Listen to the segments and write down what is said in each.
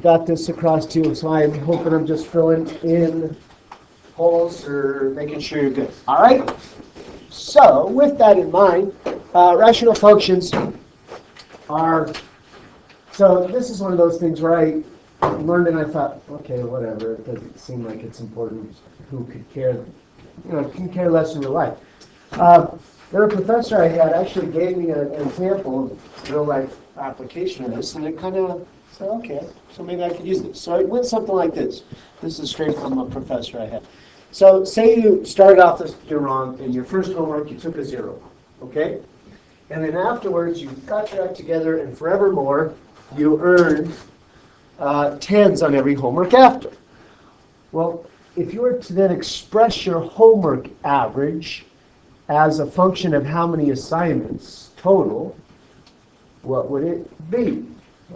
got this across to you, so I'm hoping I'm just filling in holes or making sure you're good. All right? So, with that in mind, rational functions are, so this is one of those things where I learned and I thought, okay, whatever, it doesn't seem like it's important. Who could care? Can care less in real life. There, a professor I had actually gave me an example of real life application of this, and it kind of said, okay, so maybe I could use this. So it went something like this. This is straight from a professor I had. So say you started off this you're wrong, and your first homework you took a 0, okay? And then afterwards you got your act together, and forevermore you earned 10s on every homework after. Well, if you were to then express your homework average as a function of how many assignments total, what would it be?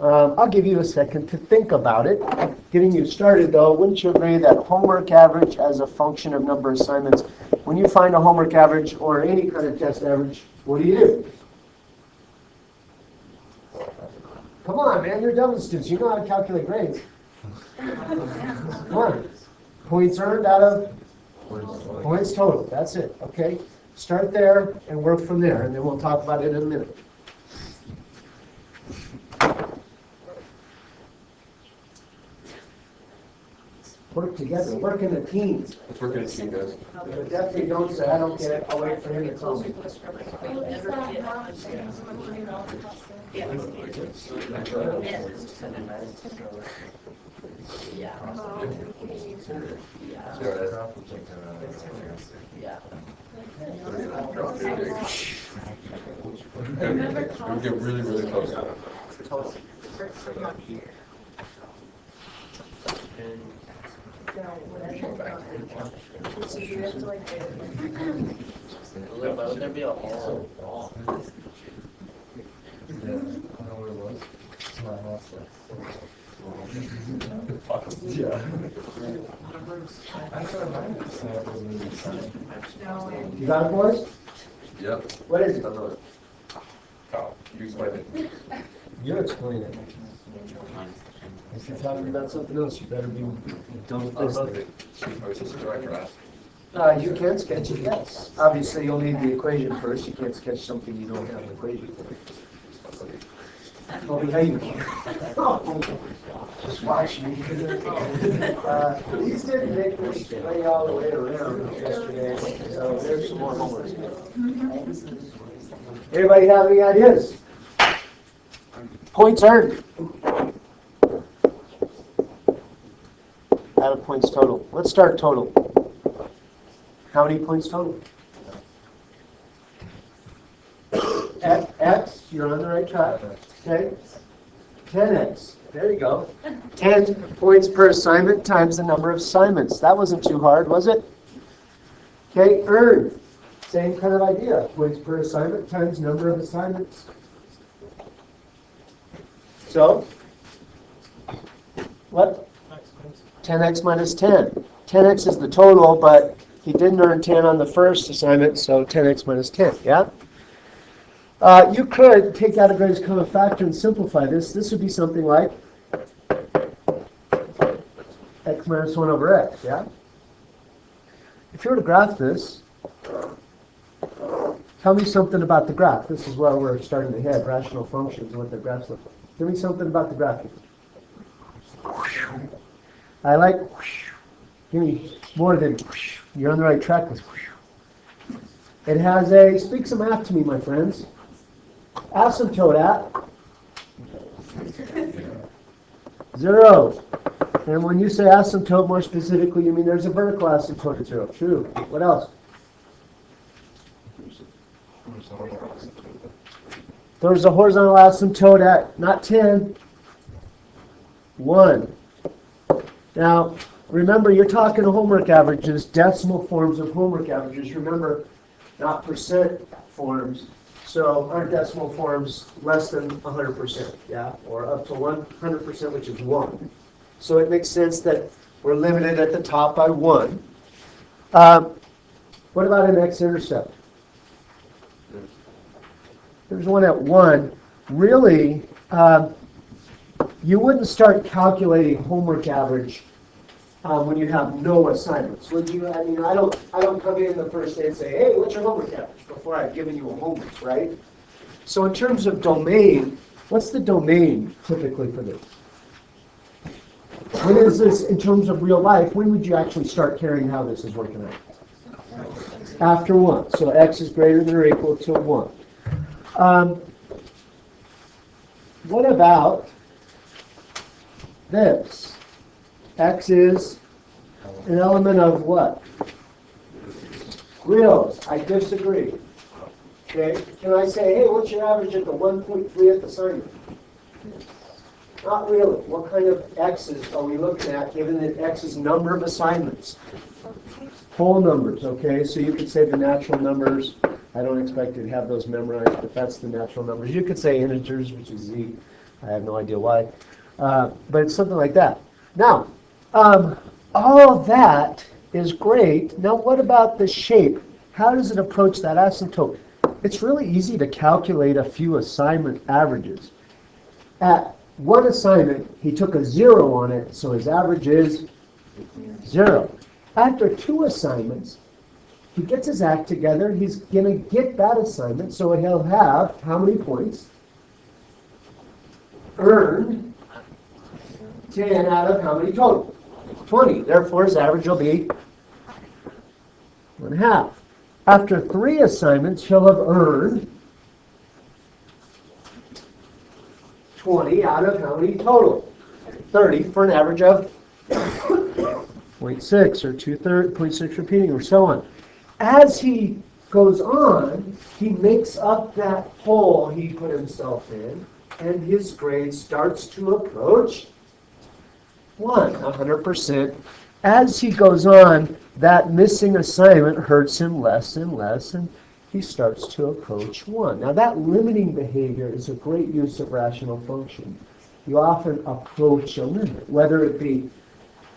I'll give you a second to think about it. Getting you started though, wouldn't you agree that homework average as a function of number of assignments, when you find a homework average or any kind of test average, what do? Come on, man, you're Dublin students. You know how to calculate grades. Come on. Points earned out of points total. That's it, okay? Start there and work from there, and then we'll talk about it in a minute. Work together. Work in the teams. Let's work in a team, guys. But definitely don't say, I don't get it. I'll wait for him to tell me. We get really, really close. Would there be a hole? Yeah. You got it, boys? Yep. What is it? Oh, you explain it. You explain it. If you're talking about something else, you better be done with this. Or is this a direct ask? You can sketch it, yes. Obviously, you'll need the equation first. You can't sketch something you don't have an equation for. Well, yeah, you can. Just watch me. These didn't make this way all the way around yesterday, so there's some more homework. Everybody have any ideas? Points earned. Out of points total. Let's start total. How many points total? X, you're on the right track. Okay. 10x. There you go. 10 points per assignment times the number of assignments. That wasn't too hard, was it? Okay, earned. Same kind of idea. Points per assignment times number of assignments. So, what? 10x minus 10. 10x is the total, but he didn't earn 10 on the first assignment, so 10x minus 10, yeah? You could take out a greatest common factor and simplify this. This would be something like x minus 1 over x, yeah? If you were to graph this, tell me something about the graph. This is where we're starting to head, rational functions and what their graphs look like. Give me something about the graph. I like, give me more than, you're on the right track with. It has a, speak some math to me, my friends. Asymptote at 0. And when you say asymptote, more specifically, you mean there's a vertical asymptote at 0. True. What else? There's a horizontal asymptote at not 10, 1. Now, remember, you're talking homework averages, decimal forms of homework averages. Remember, not percent forms. So aren't decimal forms less than 100%, yeah? Or up to 100%, which is 1. So it makes sense that we're limited at the top by 1. What about an x-intercept? There's one at 1. Really, you wouldn't start calculating homework average when you have no assignments, would you? I mean, I don't come in the first day and say, hey, what's your homework average, before I've given you a homework, right? So in terms of domain, what's the domain typically for this? When is this, in terms of real life, when would you actually start caring how this is working out? After 1. So x is greater than or equal to 1. What about this? X is an element of what? Reals. I disagree. Okay? Can I say, hey, what's your average at the 1.3th assignment? Not really. What kind of x's are we looking at, given that x is number of assignments? Whole numbers, okay? So you could say the natural numbers. I don't expect you to have those memorized, but that's the natural numbers. You could say integers, which is z. I have no idea why. But it's something like that. Now, all of that is great. Now, what about the shape? How does it approach that asymptote? It's really easy to calculate a few assignment averages. At 1 assignment, he took a 0 on it, so his average is 0. After 2 assignments, he gets his act together. He's going to get that assignment, so he'll have how many points? Earned 10 out of how many total? 20. Therefore, his average will be 1.5. After 3 assignments, he'll have earned 20 out of how many total? 30, for an average of 0.6 or 0.6 repeating, or so on. As he goes on, he makes up that hole he put himself in, and his grade starts to approach 100%. As he goes on, that missing assignment hurts him less and less, and he starts to approach 1. Now that limiting behavior is a great use of rational function. You often approach a limit, whether it be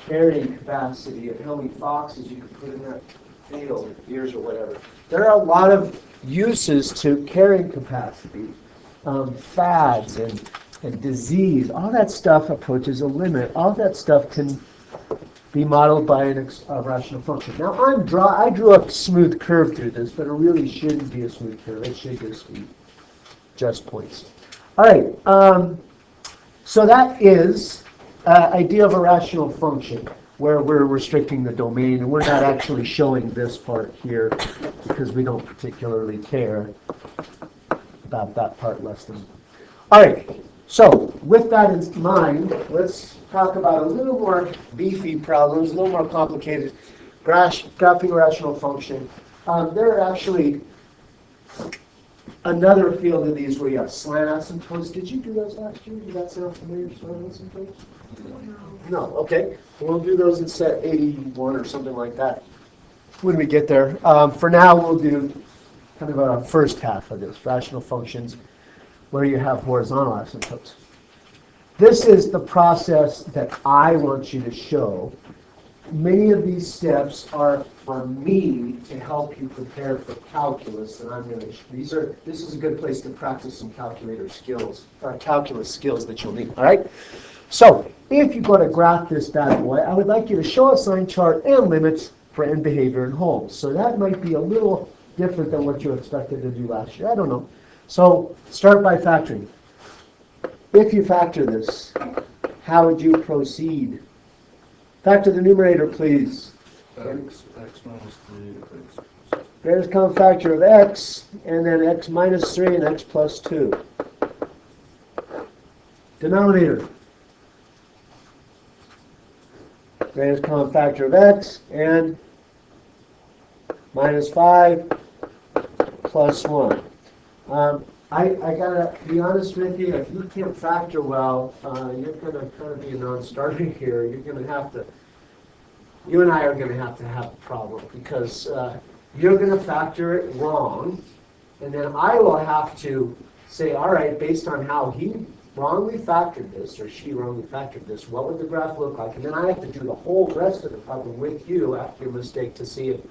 carrying capacity of how many foxes you can put in that field, years or whatever. There are a lot of uses to carrying capacity, fads and disease. All that stuff approaches a limit. All that stuff can be modeled by a rational function. Now I drew a smooth curve through this, but it really shouldn't be a smooth curve. It should just be just points. All right. So that is idea of a rational function, where we're restricting the domain, and we're not actually showing this part here because we don't particularly care about that part less than. All right. So with that in mind, let's talk about a little more beefy problems, a little more complicated graphing rational function. There are actually another field of these where you have slant asymptotes. Did you do those last year? Did that sound familiar, slant asymptotes? No, okay. We'll do those in set 81 or something like that when we get there. For now, we'll do kind of a first half of this, rational functions, where you have horizontal asymptotes. This is the process that I want you to show. Many of these steps are for me to help you prepare for calculus, and I'm going to. This is a good place to practice some calculator skills, or calculus skills that you'll need. All right. So if you're going to graph this bad boy, I would like you to show a sign chart and limits for end behavior and holes. So that might be a little different than what you expected to do last year. I don't know. So start by factoring. If you factor this, how would you proceed? Factor the numerator, please. X minus 3 Greatest common factor of x, and then x minus 3 and x plus 2. Denominator. Greatest common factor of x, and minus 5 plus 1. I gotta be honest with you, if you can't factor well, you're gonna kind of be a non-starter here. You're gonna have to, you and I are gonna have a problem, because you're gonna factor it wrong, and then I will have to say, all right, based on how he wrongly factored this, or she wrongly factored this, what would the graph look like? And then I have to do the whole rest of the problem with you after your mistake to see if,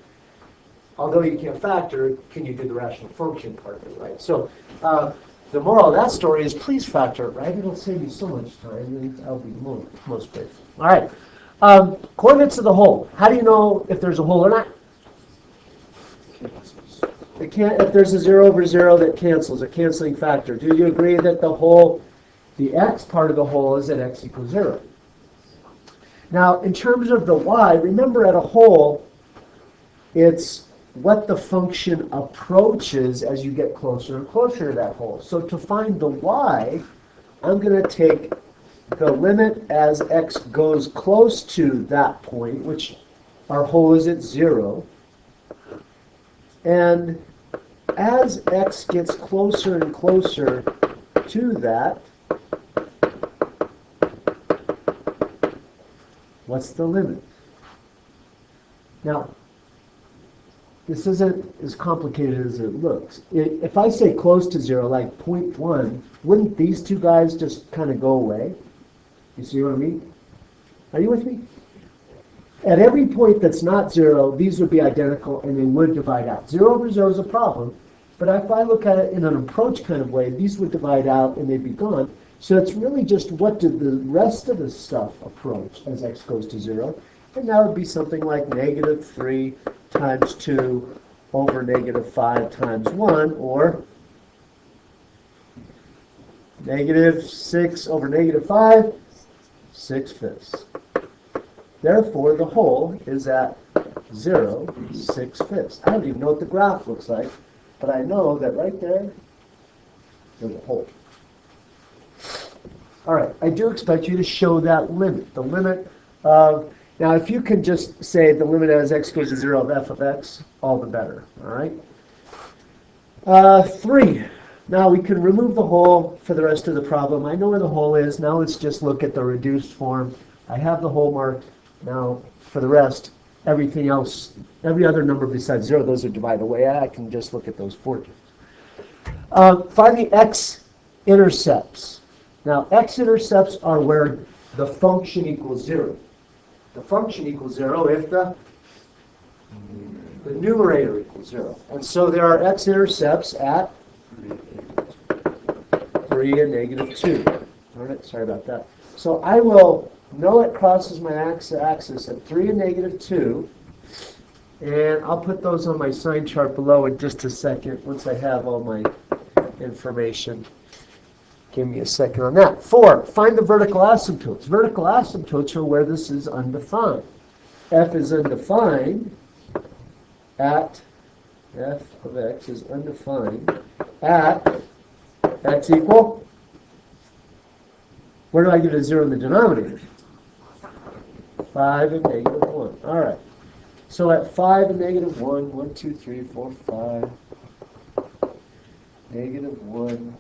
although you can't factor, can you do the rational function part of it, right? So the moral of that story is please factor it, right? It'll save you so much time, and I'll be most grateful. All right. Coordinates of the hole. How do you know if there's a hole or not? It can't, if there's a 0 over 0 that cancels, a canceling factor. Do you agree that the hole, the x part of the hole is at x equals 0? Now, in terms of the y, remember at a hole, it's what the function approaches as you get closer and closer to that hole. So to find the y, I'm going to take the limit as x goes close to that point, which our hole is at 0. And as x gets closer and closer to that, what's the limit? Now, this isn't as complicated as it looks. If I say close to 0, like 0.1, wouldn't these two guys just kind of go away? You see what I mean? Are you with me? At every point that's not 0, these would be identical and they would divide out. 0 over 0 is a problem, but if I look at it in an approach kind of way, these would divide out and they'd be gone. So it's really just what did the rest of the stuff approach as x goes to 0? And that would be something like negative 3 times 2 over negative 5 times 1, or negative 6 over negative 5, 6/5. Therefore, the hole is at 0, 6/5. I don't even know what the graph looks like, but I know that right there, there's a hole. All right, I do expect you to show that limit. The limit of, now if you can just say the limit as x goes to 0 of f of x, all the better, all right? 3. Now we can remove the hole for the rest of the problem. I know where the hole is. Now let's just look at the reduced form. I have the hole marked. Now for the rest, everything else, every other number besides 0, those are divided away. I can just look at those 4 terms. Find the x-intercepts. Now x-intercepts are where the function equals 0. The function equals 0 if the numerator equals 0. And so there are x-intercepts at 3 and negative 2. All right, sorry about that. So I will know it crosses my axis at 3 and negative 2. And I'll put those on my sign chart below in just a second once I have all my information. Give me a second on that. 4, find the vertical asymptotes. Vertical asymptotes are where this is undefined. F is undefined at, f of x is undefined at x equal, where do I get a 0 in the denominator? 5 and negative 1. All right. So at 5 and negative 1, 1, 2, 3, 4, 5, negative 1,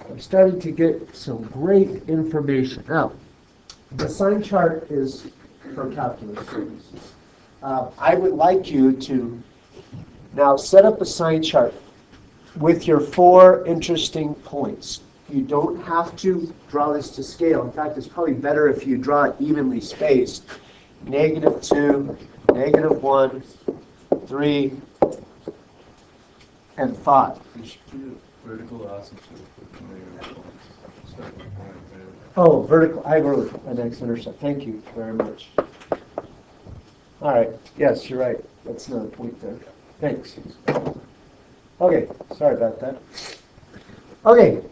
I'm starting to get some great information. Now, the sign chart is for calculus purposes. I would like you to now set up a sign chart with your 4 interesting points. You don't have to draw this to scale. In fact, it's probably better if you draw it evenly spaced. Negative 2, negative 1, 3, and 5. You should do vertical asymptote with the negative 1. Second point there. Oh, vertical. I wrote an x-intercept. Thank you very much. All right. Yes, you're right. That's another point there. Thanks. Okay. Sorry about that. Okay.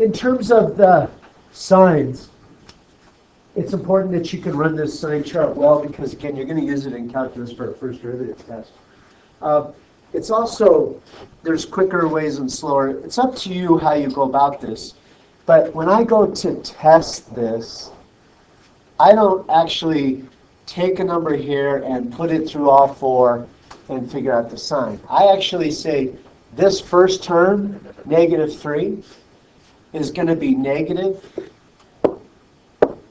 In terms of the signs, it's important that you can run this sign chart well because, again, you're going to use it in calculus for a first derivative test. It's also, there's quicker ways and slower. It's up to you how you go about this. But when I go to test this, I don't actually take a number here and put it through all 4 and figure out the sign. I actually say this first term, negative 3, is going to be negative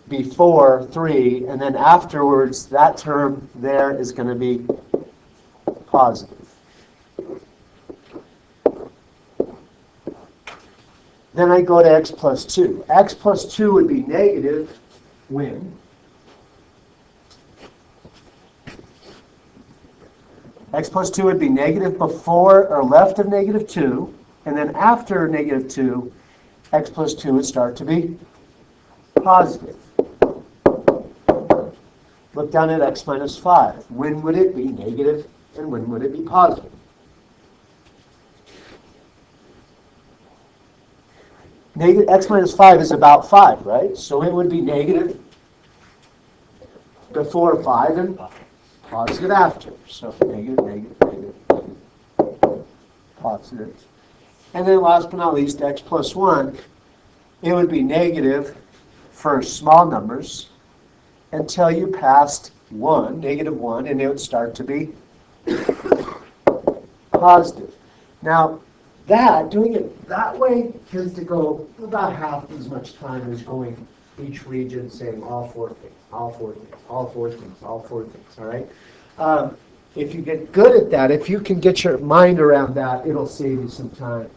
before 3, and then afterwards, that term there is going to be positive. Then I go to x plus 2. X plus 2 would be negative when x plus 2 would be negative before or left of negative 2, and then after negative 2, x plus 2 would start to be positive. Look down at x minus 5. When would it be negative and when would it be positive? Negative x minus 5 is about 5, right? So it would be negative before 5 and positive after. So negative, negative, negative, negative, positive. And then last but not least, x plus 1, it would be negative for small numbers until you passed 1, negative 1, and it would start to be positive. Now, doing it that way tends to go about half as much time as going each region saying all four things, all four things, all four things, all four things, all right? If you get good at that, if you can get your mind around that, it'll save you some time.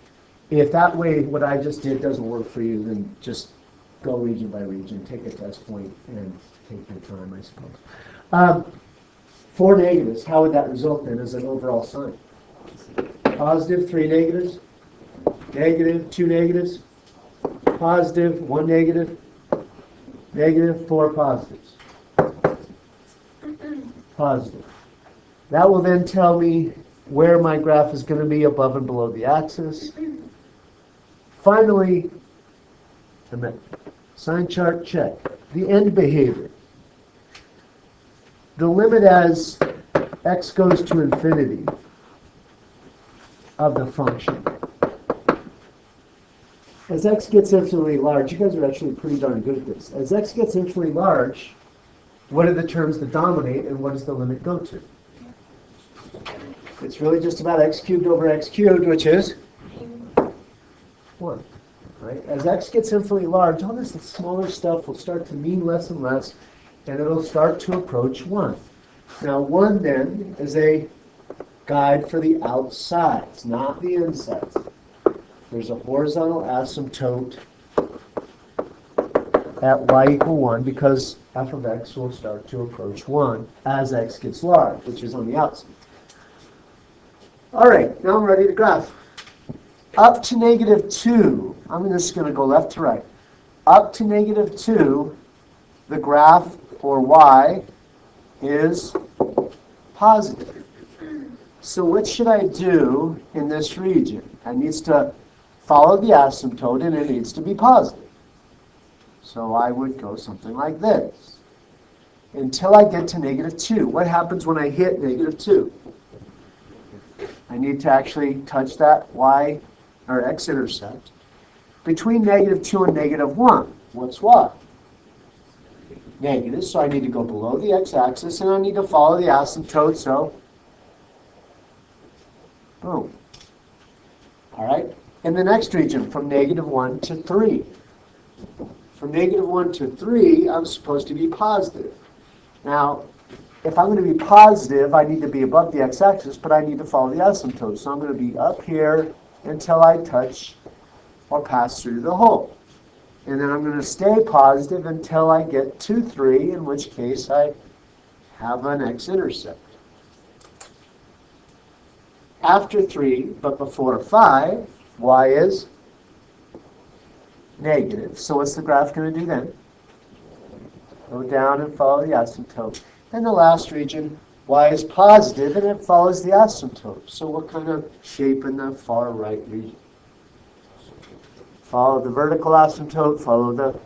If that way, what I just did doesn't work for you, then just go region by region, take a test point, and take your time, I suppose. 4 negatives, how would that result then as an overall sign? Positive, 3 negatives, negative, 2 negatives, positive, 1 negative, negative, 4 positives. Positive. That will then tell me where my graph is going to be above and below the axis. Finally, sign chart check. The end behavior. The limit as x goes to infinity of the function. As x gets infinitely large, you guys are actually pretty darn good at this. As x gets infinitely large, what are the terms that dominate and what does the limit go to? It's really just about x cubed over x cubed, which is 1. Right? As x gets infinitely large, all this smaller stuff will start to mean less and less, and it'll start to approach 1. Now 1 then is a guide for the outsides, not the insides. There's a horizontal asymptote at y equal 1 because f of x will start to approach 1 as x gets large, which is on the outside. All right, now I'm ready to graph. Up to negative 2, I'm just going to go left to right. Up to negative 2, the graph for y is positive. So what should I do in this region? I needs to follow the asymptote and it needs to be positive. So I would go something like this. Until I get to negative 2. What happens when I hit negative 2? I need to actually touch that y or x-intercept between negative 2 and negative 1. What's what? Negative, so I need to go below the x-axis and I need to follow the asymptote, so boom. All right? In the next region, from negative 1 to 3. From negative 1 to 3, I'm supposed to be positive. Now, if I'm going to be positive, I need to be above the x-axis, but I need to follow the asymptote. So I'm going to be up here until I touch or pass through the hole. And then I'm going to stay positive until I get to 3, in which case I have an x-intercept. After 3, but before 5, y is negative. So what's the graph going to do then? Go down and follow the asymptote. And the last region, y is positive, and it follows the asymptote. So what kind of shape in the far right region? Follow the vertical asymptote, follow the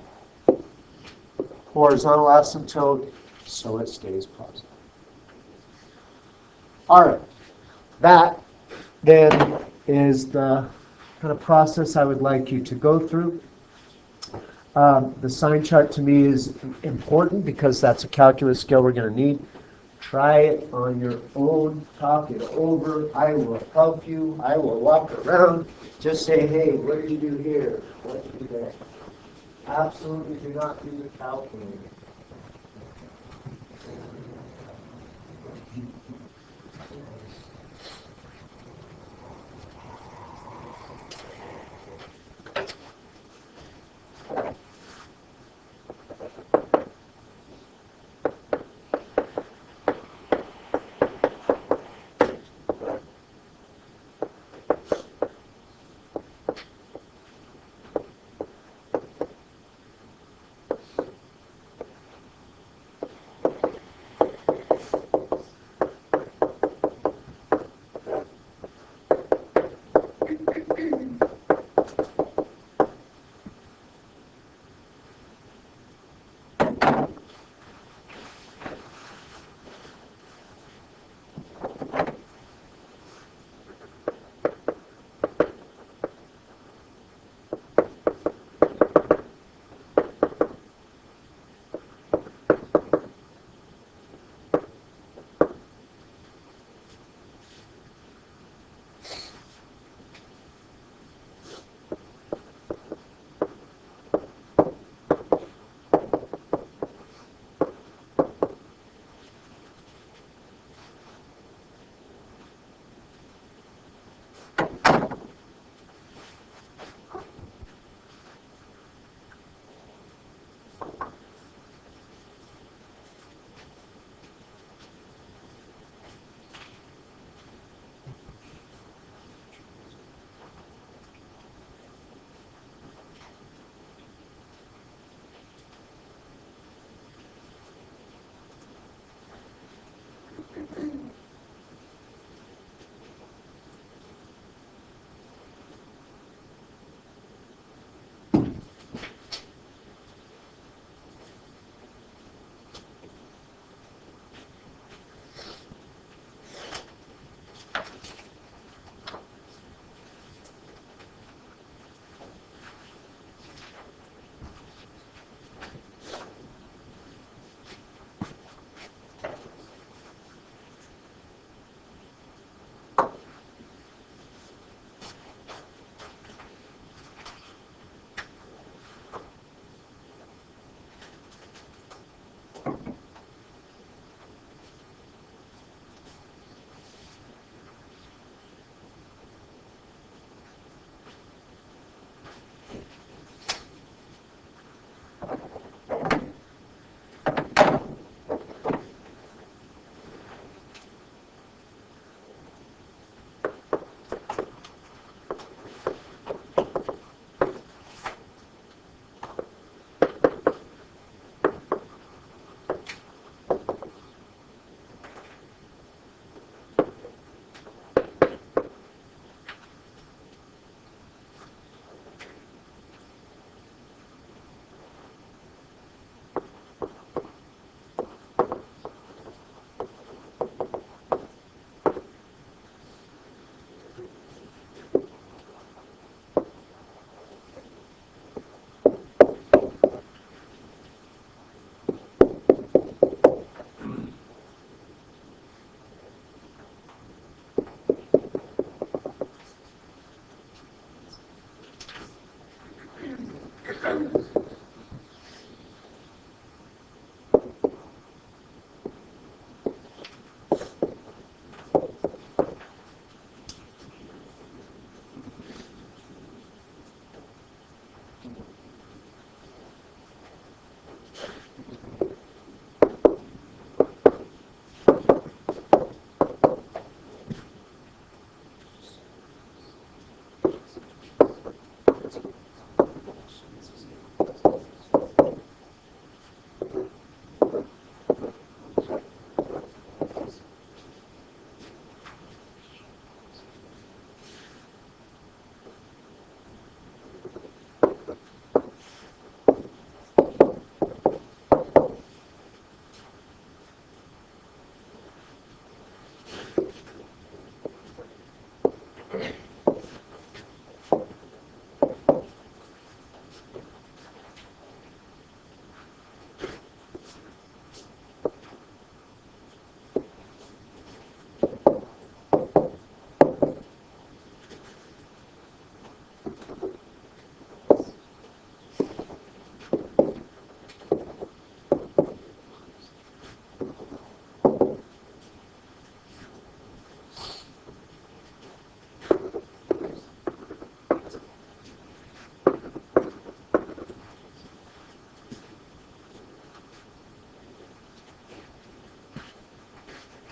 horizontal asymptote, so it stays positive. All right, that then is the kind of process I would like you to go through. The sign chart to me is important because that's a calculus skill we're going to need. Try it on your own. Talk it over. I will help you. I will walk around. Just say, hey, what did you do here? What did you do there? Absolutely do not do the calculator.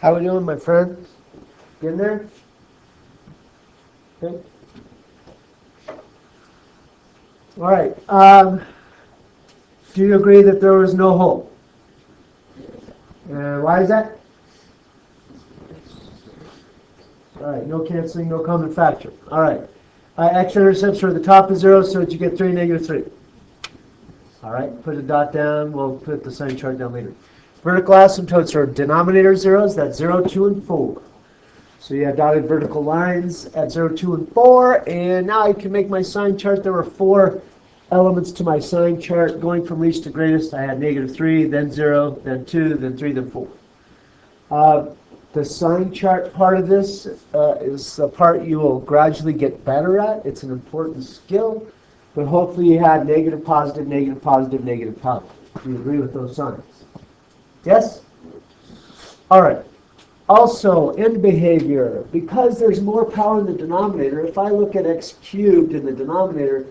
How we doing, my friend? Getting there? Okay. All right. Do you agree that there was no hole? Why is that? All right. No canceling, no common factor. All right. X-intercepts are at the top of 0, so that you get 3, -3. All right. Put a dot down. We'll put the sign chart down later. Vertical asymptotes are denominator zeros. That's 0, 2, and 4. So you have dotted vertical lines at 0, 2, and 4. And now I can make my sign chart. There were 4 elements to my sign chart. Going from least to greatest, I had -3, then 0, then 2, then 3, then 4. The sign chart part of this is the part you will gradually get better at. It's an important skill. But hopefully you had negative, positive, negative, positive, negative, positive. Do you agree with those signs? Yes? All right. Also, end behavior. Because there's more power in the denominator, if I look at x cubed in the denominator,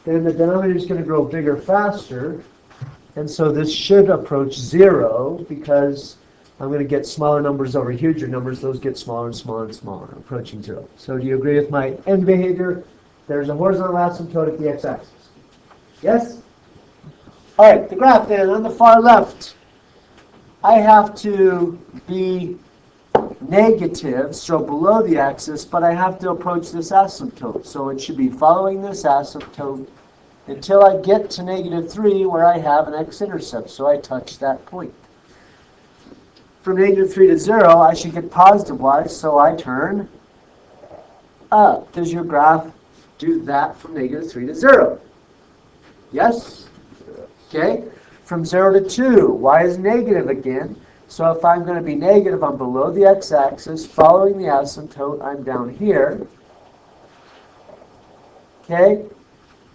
then the denominator is going to grow bigger faster. And so this should approach 0 because I'm going to get smaller numbers over huger numbers. Those get smaller and smaller and smaller, approaching 0. So do you agree with my end behavior? There's a horizontal asymptote at the x-axis. Yes? All right, the graph then on the far left. I have to be negative, so below the axis, but I have to approach this asymptote. So it should be following this asymptote until I get to -3 where I have an x-intercept, so I touch that point. From -3 to 0, I should get positive-wise, so I turn up. Does your graph do that from -3 to 0? Yes? Okay. From 0 to 2, y is negative again. So if I'm going to be negative, I'm below the x-axis. Following the asymptote, I'm down here. Okay?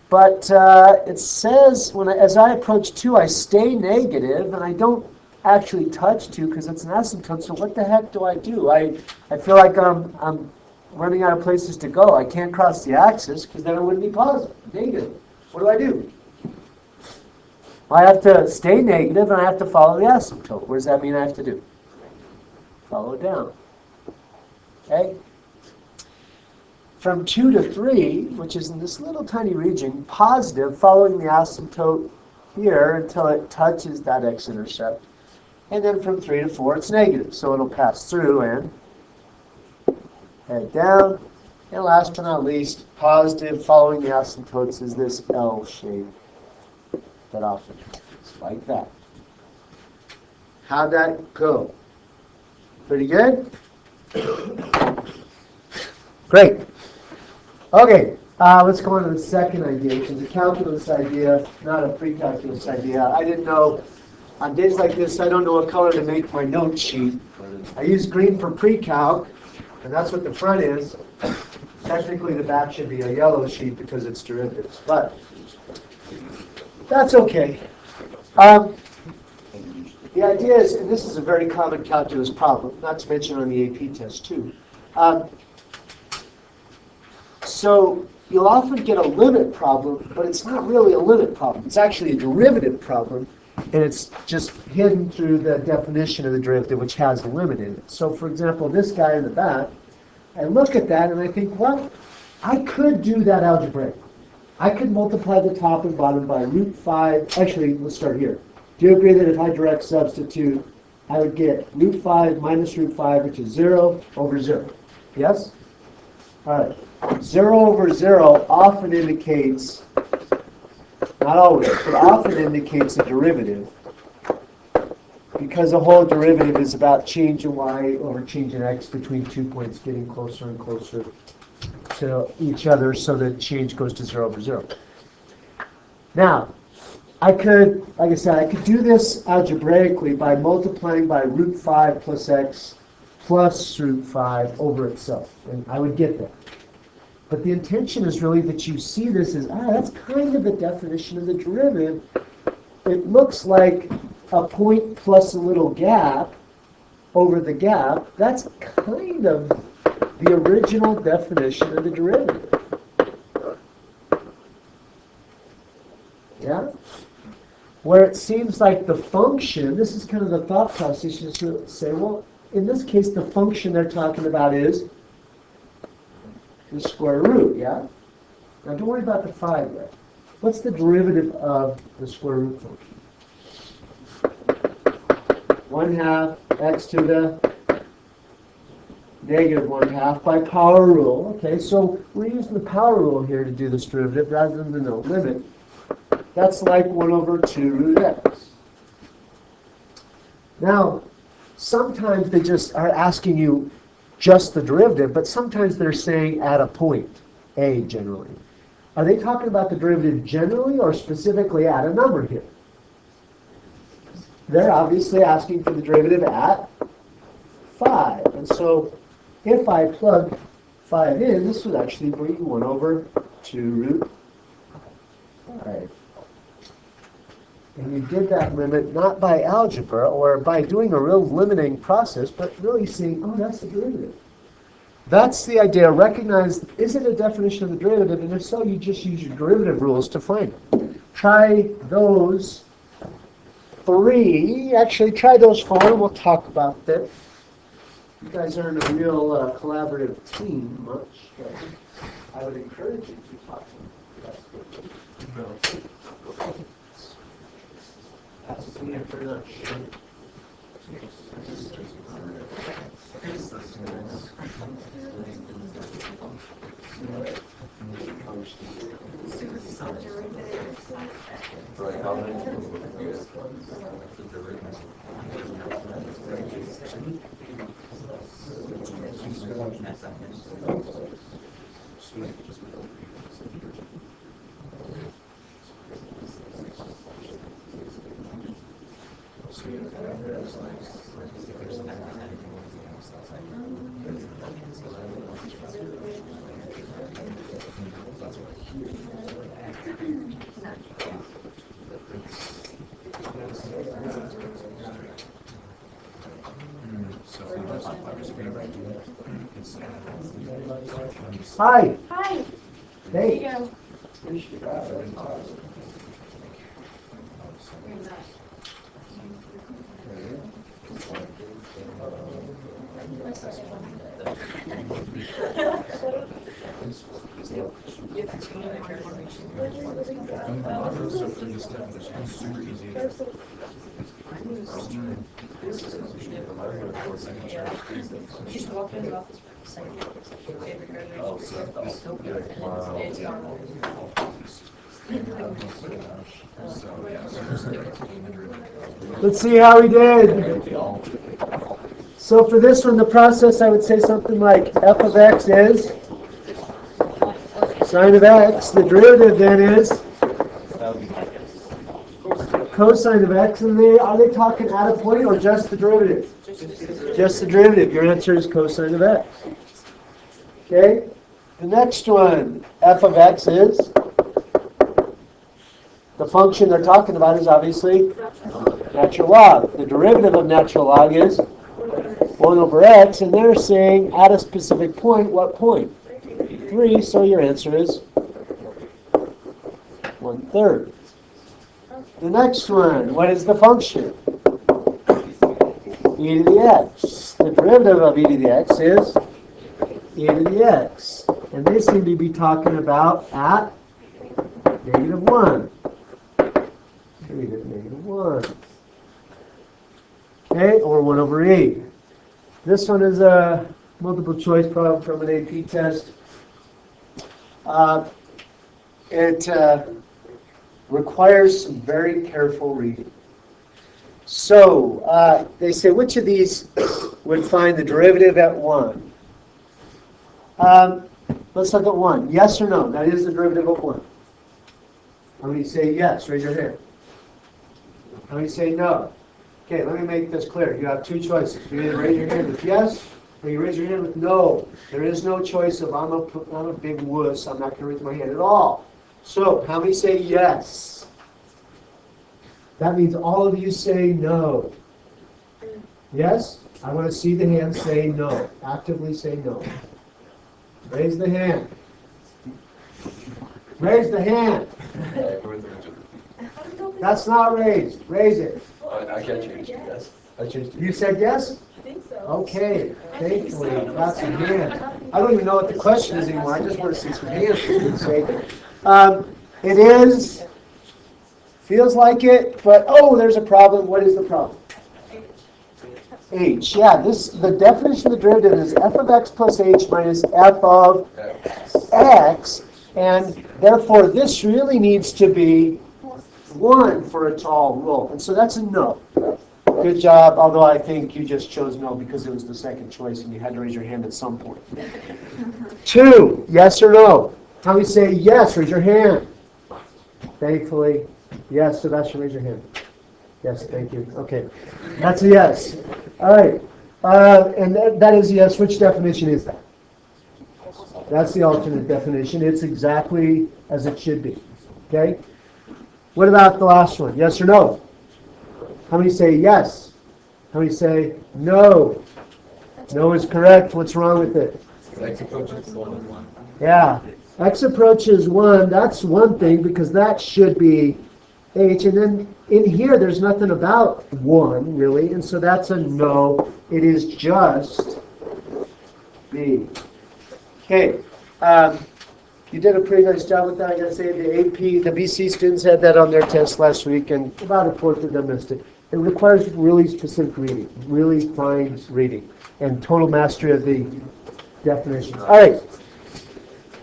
But it says as I approach 2, I stay negative, and I don't actually touch 2 because it's an asymptote. So what the heck do? I feel like I'm running out of places to go. I can't cross the axis because then it wouldn't be positive, negative. What do? I have to stay negative and I have to follow the asymptote. What does that mean I have to do? Follow it down. Okay? From 2 to 3, which is in this little tiny region, positive, following the asymptote here until it touches that x-intercept. And then from 3 to 4, it's negative. So it'll pass through and head down. And last but not least, positive, following the asymptotes is this L shape that often happens, like that. How'd that go? Pretty good? Great. Okay, let's go on to the second idea, which is a calculus idea, not a pre-calculus idea. I didn't know, on days like this, I don't know what color to make my note sheet. I use green for pre-calc, and that's what the front is. Technically, the back should be a yellow sheet because it's derivatives, but that's okay. The idea is, and this is a very common calculus problem, not to mention on the AP test too. So you'll often get a limit problem, but it's not really a limit problem. It's actually a derivative problem, and it's just hidden through the definition of the derivative, which has a limit in it. So for example, this guy in the back, I look at that and I think, well, I could do that algebraically. I could multiply the top and bottom by √5. Actually, let's start here. Do you agree that if I direct substitute, I would get √5 minus √5, which is 0 over 0? Yes? All right. 0 over 0 often indicates, not always, but often indicates a derivative. Because the whole derivative is about change in y over change in x between 2 points getting closer and closer to each other so that change goes to 0 over 0. Now, I could, like I said, I could do this algebraically by multiplying by √5 plus x plus √5 over itself, and I would get that. But the intention is really that you see this as, that's kind of the definition of the derivative. It looks like a point plus a little gap over the gap. That's kind of the original definition of the derivative. Yeah? Where it seems like the function, this is kind of the thought process, you should say, well, in this case, the function they're talking about is the square root, yeah? Now don't worry about the 5 yet. What's the derivative of the square root function? 1/2 x to the -1/2 by power rule. Okay, so we're using the power rule here to do this derivative rather than the no limit. That's like 1/2 root x. Now, sometimes they just are asking you just the derivative, but sometimes they're saying at a point, a generally. Are they talking about the derivative generally or specifically at a number here? They're obviously asking for the derivative at 5. And so if I plug 5 in, this would actually bring 1/2 root 5. And you did that limit not by algebra or by doing a real limiting process, but really seeing, oh, that's the derivative. That's the idea. Recognize, is it a definition of the derivative? And if so, you just use your derivative rules to find it. Try those 3. Actually, try those 4, and we'll talk about that. You guys aren't a real collaborative team much, but I would encourage you to talk to them. That's me for lunch. Hi. Hi. Hey. Here you go. Just walked in the office for a second. Let's see how we did. So for this one, the process, I would say something like f of x is sine of x. The derivative then is cosine of x. And are they talking at a point or just the derivative? Just the derivative. Your answer is cosine of x. Okay? The next one, f of x is, the function they're talking about is obviously natural log. The derivative of natural log is 1/x, and they're saying at a specific point, what point? 3, so your answer is 1/3. The next one, what is the function? E to the x. The derivative of e to the x is e to the x. And they seem to be talking about at -1. -1. Okay, or 1/8. This one is a multiple choice problem from an AP test. It requires some very careful reading. So, they say, which of these would find the derivative at 1? Let's look at 1. Yes or no? That is the derivative of 1. How many say yes? Raise your hand. How many say no? Okay, let me make this clear. You have 2 choices. You either raise your hand with yes, or you raise your hand with no. There is no choice of I'm a big wuss. I'm not going to raise my hand at all. So, how many say yes? That means all of you say no. Yes? I want to see the hand say no. Actively say no. Raise the hand. Raise the hand. That's not raised. Raise it. I can't change it, yes. I changed it. You said yes? I think so. Okay, thankfully, got some hands. I don't even know what the question is anymore. I just want to see some hands, for goodness sake. It is, feels like it, but oh, there's a problem. What is the problem? H. Yeah, the definition of the derivative is f of x plus h minus f of x, and therefore this really needs to be 1 for a tall rule. And so that's a no. Good job, although I think you just chose no because it was the second choice and you had to raise your hand at some point. 2, yes or no? How many say yes? Raise your hand. Thankfully, yes, Sebastian, raise your hand. Yes, thank you. Okay, that's a yes. All right, and that is a yes. Which definition is that? That's the alternate definition. It's exactly as it should be. Okay? What about the last one? Yes or no? How many say yes? How many say no? No is correct. What's wrong with it? X approaches 1. Yeah. X approaches 1. That's one thing because that should be H. And then in here, there's nothing about 1, really. And so that's a no. It is just B. Okay. You did a pretty nice job with that. I gotta say, the AP, the BC students had that on their test last week, and about a fourth of them missed it. It requires really specific reading, really fine reading, and total mastery of the definitions. All right.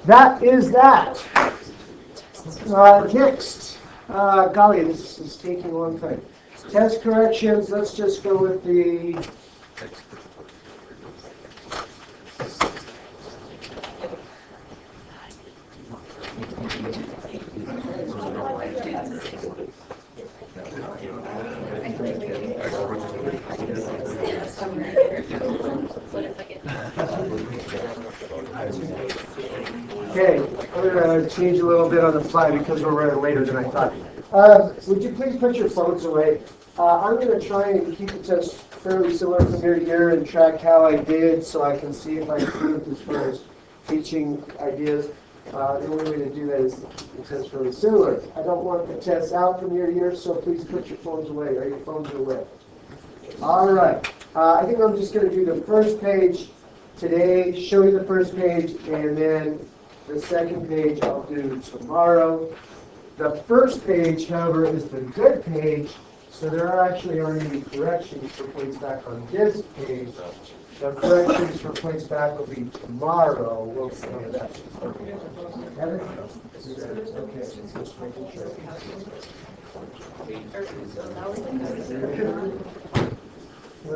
That is that. Next. Golly, this is taking a long time. Test corrections. Let's just go with the... Okay, I'm going to change a little bit on the fly because we're running later than I thought. Would you please put your phones away? I'm going to try and keep the test fairly similar from year to year and track how I did so I can see if I improved as far as teaching ideas. The only way to do that is the test fairly similar. I don't want the test out from year to year, so please put your phones away, or your phones are away. All right. I think I'm just going to do the first page today, show you the first page, and then the second page I'll do tomorrow. The first page, however, is the good page, so there are actually already corrections for points back on this page. The corrections for points back will be tomorrow. We'll see that. Have it? Okay, just making sure. Go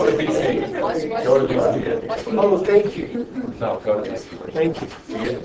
to BC. Go to BC. Oh, thank you. No, go to BC. Thank you.